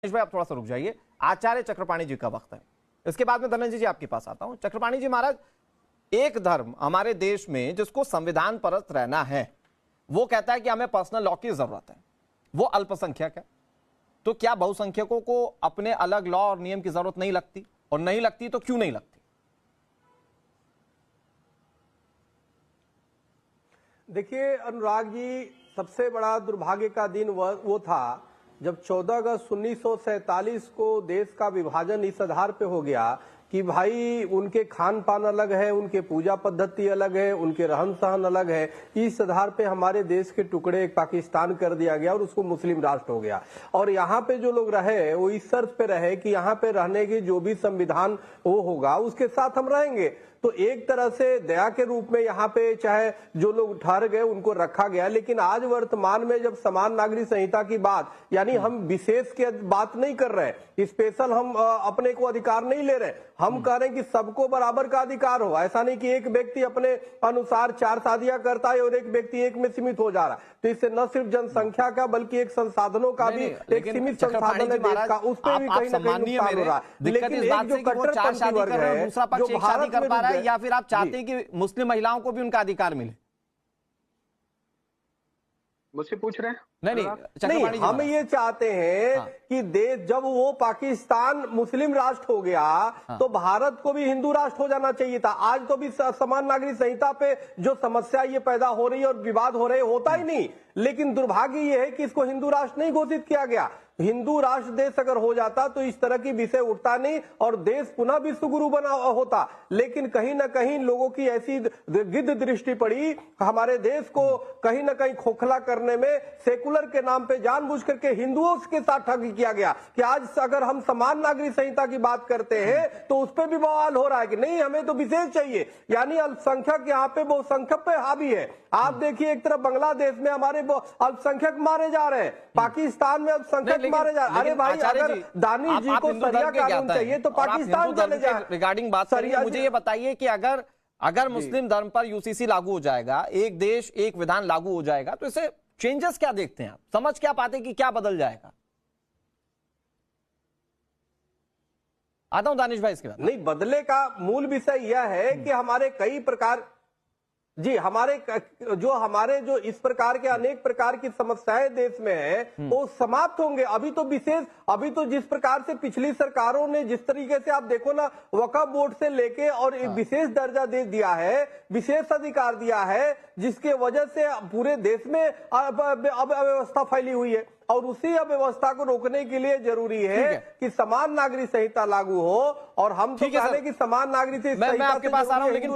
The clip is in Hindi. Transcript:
भाई आप थोड़ा सा रुक जाइए। आचार्य चक्रपाणी जी का वक्त है, इसके बाद में धनंजय जी आपके पास आता हूं। चक्रपाणी जी महाराज, एक धर्म हमारे देश में जिसको संविधान परस्त रहना है वो कहता है कि हमें पर्सनल लॉ की जरूरत है, वो अल्पसंख्यक है। तो क्या बहुसंख्यकों को अपने अलग लॉ और नियम की जरूरत नहीं लगती, और नहीं लगती तो क्यों नहीं लगती? देखिए अनुराग जी, सबसे बड़ा दुर्भाग्य का दिन वो था जब 14 अगस्त 1947 को देश का विभाजन इस आधार पे हो गया कि भाई उनके खान पान अलग है, उनके पूजा पद्धति अलग है, उनके रहन सहन अलग है। इस आधार पे हमारे देश के टुकड़े एक पाकिस्तान कर दिया गया और उसको मुस्लिम राष्ट्र हो गया। और यहाँ पे जो लोग रहे वो इस शर्त पे रहे कि यहाँ पे रहने की जो भी संविधान वो होगा उसके साथ हम रहेंगे। तो एक तरह से दया के रूप में यहाँ पे चाहे जो लोग ठहर गए उनको रखा गया। लेकिन आज वर्तमान में जब समान नागरिक संहिता की बात, यानी हम विशेष की बात नहीं कर रहे, स्पेशल हम अपने को अधिकार नहीं ले रहे, हम कह रहे हैं कि सबको बराबर का अधिकार हो। ऐसा नहीं कि एक व्यक्ति अपने अनुसार 4 शादियां करता है और एक व्यक्ति एक में सीमित हो जा रहा है। तो इससे न सिर्फ जनसंख्या का बल्कि एक संसाधनों का भी एक सीमित संसाधन है देश का, उस पर भी कहीं ना कहीं नुकसान हो रहा है। लेकिन एक जो कट्टरपंथी वर्ग है जो भारत में, या फिर आप चाहते हैं कि मुस्लिम महिलाओं को भी उनका अधिकार मिले? मुझसे पूछ रहे हैं? नहीं, हम ये चाहते हैं कि देश जब वो पाकिस्तान मुस्लिम राष्ट्र हो गया तो भारत को भी हिंदू राष्ट्र हो जाना चाहिए था। आज तो भी समान नागरिक संहिता पे जो समस्या ये पैदा हो रही है और विवाद हो रहे होता ही नहीं। लेकिन दुर्भाग्य ये है कि इसको हिंदू राष्ट्र नहीं घोषित किया गया। हिंदू राष्ट्र देश अगर हो जाता तो इस तरह की विषय उठता नहीं और देश पुनः विश्व गुरु बना होता। लेकिन कहीं ना कहीं लोगों की ऐसी गिद्ध दृष्टि पड़ी, हमारे देश को कहीं ना कहीं खोखला करने में सेकुलर के नाम पे जानबूझ करके हिंदुओं के साथ ठगी किया गया कि आज अगर हम समान नागरिक संहिता की बात करते हैं तो उस पर भी बवाल हो रहा है कि नहीं हमें तो विशेष चाहिए, यानी अल्पसंख्यक यहाँ पे बहुसंख्यक पे हावी है। आप देखिए एक तरफ बांग्लादेश में हमारे अल्पसंख्यक मारे जा रहे हैं, पाकिस्तान में अल्पसंख्यक मारे जा रहे हैं। अरे भाई, अगर दानिश जी को सरिया कानून चाहिए तो पाकिस्तान चले जाए। रिगार्डिंग बात करिए, मुझे ये बताइए कि अगर मुस्लिम धर्म पर यूसीसी लागू हो जाएगा, एक देश एक विधान लागू हो जाएगा, तो इसे चेंजेस क्या देखते हैं आप? समझ क्या पाते कि क्या बदल जाएगा? आता हूं दानिश भाई इसके बाद। नहीं, बदले का मूल विषय यह है कि हमारे कई प्रकार हमारे जो इस प्रकार के अनेक प्रकार की समस्याएं देश में है वो समाप्त होंगे। अभी तो जिस प्रकार से पिछली सरकारों ने जिस तरीके से आप देखो ना, वक्फ बोर्ड से लेके और विशेष दर्जा दे दिया है, विशेष अधिकार दिया है, जिसके वजह से पूरे देश में अव्यवस्था फैली हुई है। और उसी अव्यवस्था को रोकने के लिए जरूरी है कि समान नागरिक संहिता लागू हो। और हम तो कह रहे हैं कि समान नागरिक संहिता मैं आपके पास आ रहा हूं, लेकिन